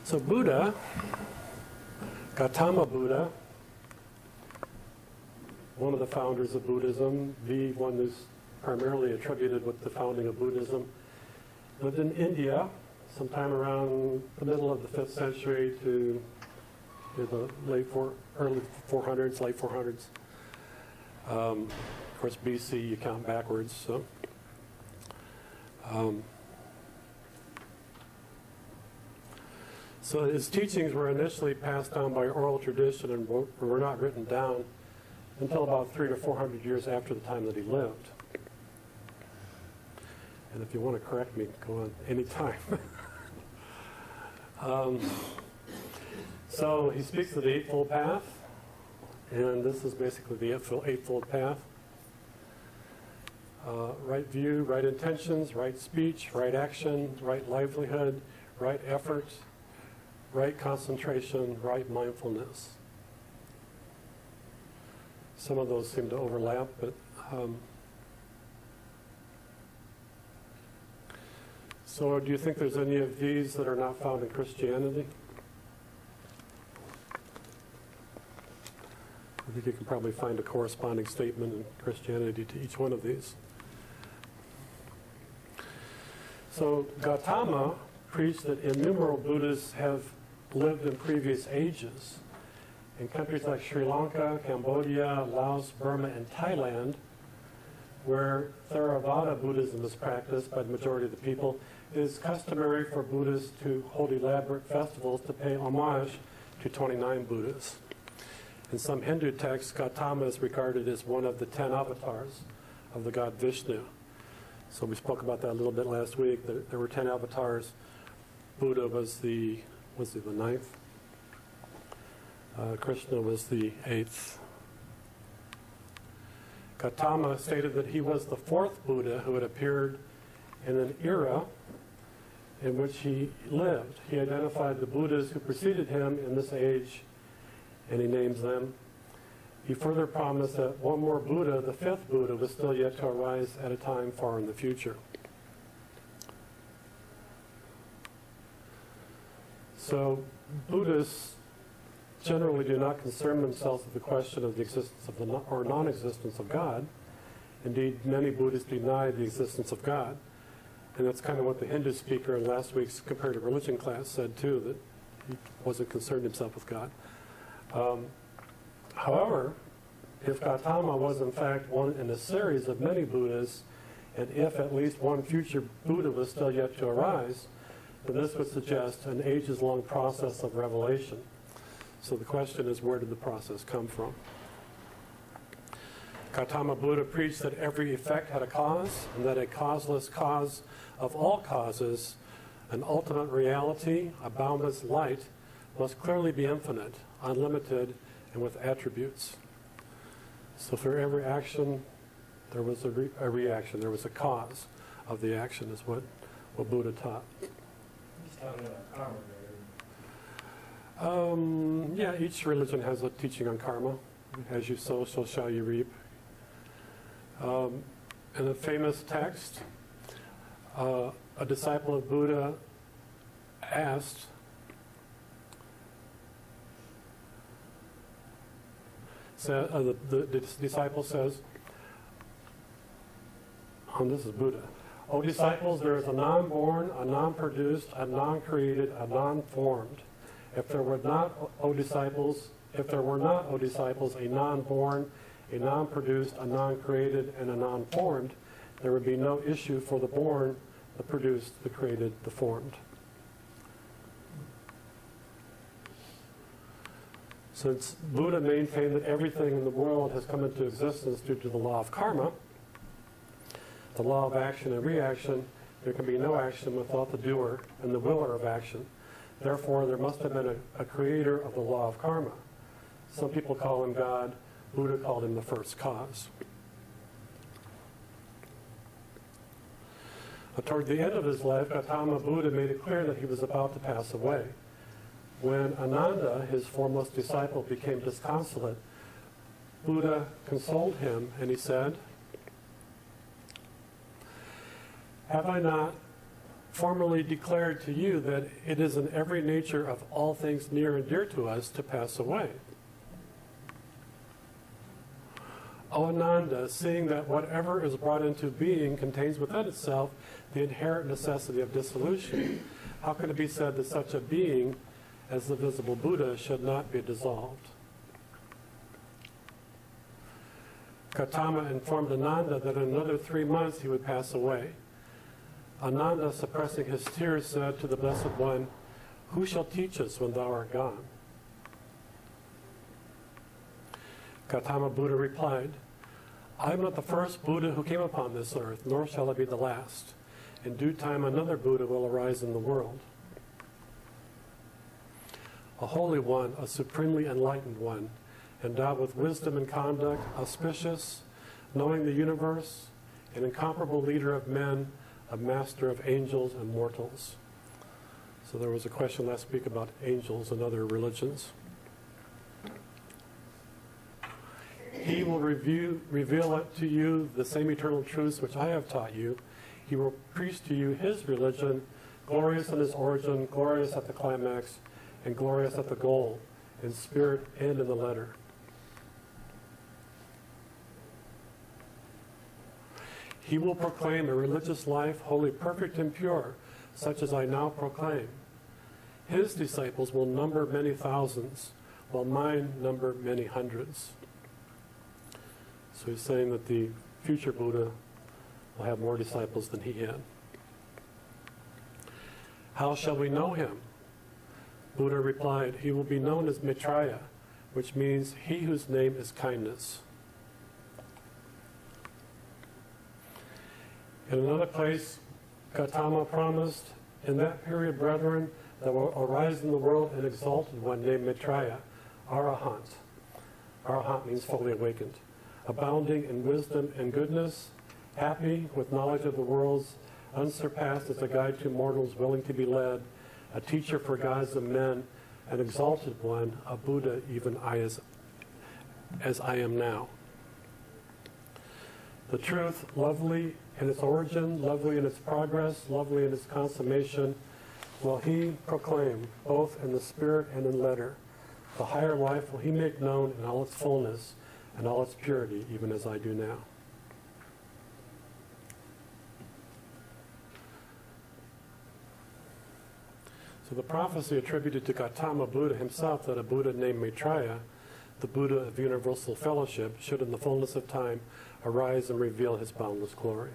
So Buddha, Gautama Buddha, one of the founders of Buddhism, the one who's primarily attributed with the founding of Buddhism, lived in India sometime around the middle of the 5th century to the early 400s, late 400s. Of course, BC, you count backwards. So his teachings were initially passed down by oral tradition and were not written down until about 300 to 400 years after the time that he lived. And if you want to correct me, go on any time. So he speaks of the Eightfold Path, and this is basically the Eightfold Path. Right view, right intentions, right speech, right action, right livelihood, right effort, right concentration, right mindfulness. Some of those seem to overlap, but so do you think there's any of these that are not found in Christianity? I think you can probably find a corresponding statement in Christianity to each one of these. So Gautama preached that innumerable Buddhas have lived in previous ages. In countries like Sri Lanka, Cambodia, Laos, Burma, and Thailand, where Theravada Buddhism is practiced by the majority of the people, it is customary for Buddhists to hold elaborate festivals to pay homage to 29 Buddhas. In some Hindu texts, Gautama is regarded as one of the 10 avatars of the god Vishnu. So we spoke about that a little bit last week. There were 10 avatars. Buddha was the ninth. Krishna was the 8th. Gautama stated that he was the 4th Buddha who had appeared in an era in which he lived. He identified the Buddhas who preceded him in this age, and he names them. He further promised that one more Buddha, the 5th Buddha, was still yet to arise at a time far in the future. So Buddhists generally do not concern themselves with the question of the existence of or non-existence of God. Indeed, many Buddhists deny the existence of God. And that's kind of what the Hindu speaker in last week's comparative religion class said too, that he wasn't concerned himself with God. However, if Gautama was in fact one in a series of many Buddhas, and if at least one future Buddha was still yet to arise, then this would suggest an ages-long process of revelation. So the question is, where did the process come from? Gautama Buddha preached that every effect had a cause, and that a causeless cause of all causes, an ultimate reality, a boundless light, must clearly be infinite, unlimited, and with attributes. So for every action, there was a reaction. There was a cause of the action, is what Buddha taught. He's talking about karma, right? Yeah, each religion has a teaching on karma. As you sow, so shall you reap. In a famous text, a disciple of Buddha asked, the disciple says, this is Buddha, "O disciples, there is a non-born, a non-produced, a non-created, a non-formed. If there were not, O disciples, a non-born, a non-produced, a non-created, and a non-formed, there would be no issue for the born, the produced, the created, the formed." Since Buddha maintained that everything in the world has come into existence due to the law of karma, the law of action and reaction, there can be no action without the doer and the willer of action. Therefore, there must have been a creator of the law of karma. Some people call him God. Buddha called him the first cause. Toward the end of his life, Gautama Buddha made it clear that he was about to pass away. When Ananda, his foremost disciple, became disconsolate, Buddha consoled him, and he said, "Have I not formerly declared to you that it is in every nature of all things near and dear to us to pass away. O Ananda, seeing that whatever is brought into being contains within itself the inherent necessity of dissolution, how can it be said that such a being as the visible Buddha should not be dissolved? Gautama informed Ananda that in another 3 months he would pass away. Ananda, suppressing his tears, said to the Blessed One, "Who shall teach us when thou art gone?" Gautama Buddha replied, "I am not the first Buddha who came upon this earth, nor shall I be the last. In due time another Buddha will arise in the world. A holy one, a supremely enlightened one, endowed with wisdom and conduct, auspicious, knowing the universe, an incomparable leader of men, a master of angels and mortals." So there was a question last week about angels and other religions. He will reveal to you the same eternal truths which I have taught you. He will preach to you his religion, glorious in its origin, glorious at the climax, and glorious at the goal, in spirit and in the letter. He will proclaim a religious life wholly perfect and pure, such as I now proclaim. His disciples will number many thousands, while mine number many hundreds. So he's saying that the future Buddha will have more disciples than he had. How shall we know him? Buddha replied, he will be known as Maitreya, which means he whose name is kindness. In another place, Gautama promised, in that period, brethren, there will arise in the world an exalted one named Maitreya, Arahant. Arahant means fully awakened, abounding in wisdom and goodness, happy with knowledge of the worlds, unsurpassed as a guide to mortals willing to be led, a teacher for gods and men, an exalted one, a Buddha even as I am now. The truth, lovely in its origin, lovely in its progress, lovely in its consummation, will he proclaim both in the spirit and in letter. The higher life will he make known in all its fullness and all its purity, even as I do now. So the prophecy attributed to Gautama Buddha himself that a Buddha named Maitreya, the Buddha of universal fellowship, should in the fullness of time arise and reveal his boundless glory.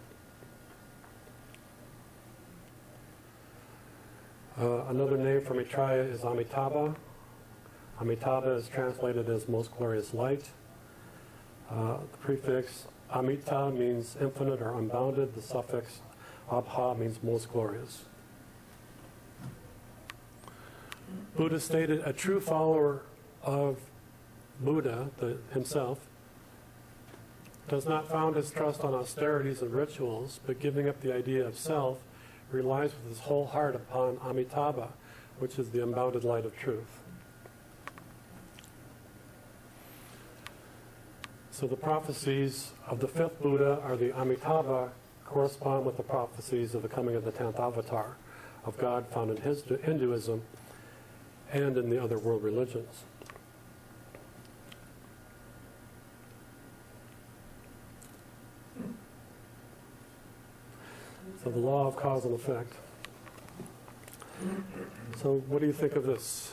Another name for Maitreya is Amitabha. Amitabha is translated as most glorious light. The prefix Amita means infinite or unbounded. The suffix Abha means most glorious. Buddha stated a true follower of Buddha himself does not found his trust on austerities and rituals, but giving up the idea of self, relies with his whole heart upon Amitabha, which is the unbounded light of truth. So the prophecies of the fifth Buddha are the Amitabha, correspond with the prophecies of the coming of the 10th avatar of God found in Hinduism and in the other world religions. So the law of cause and effect. So what do you think of this?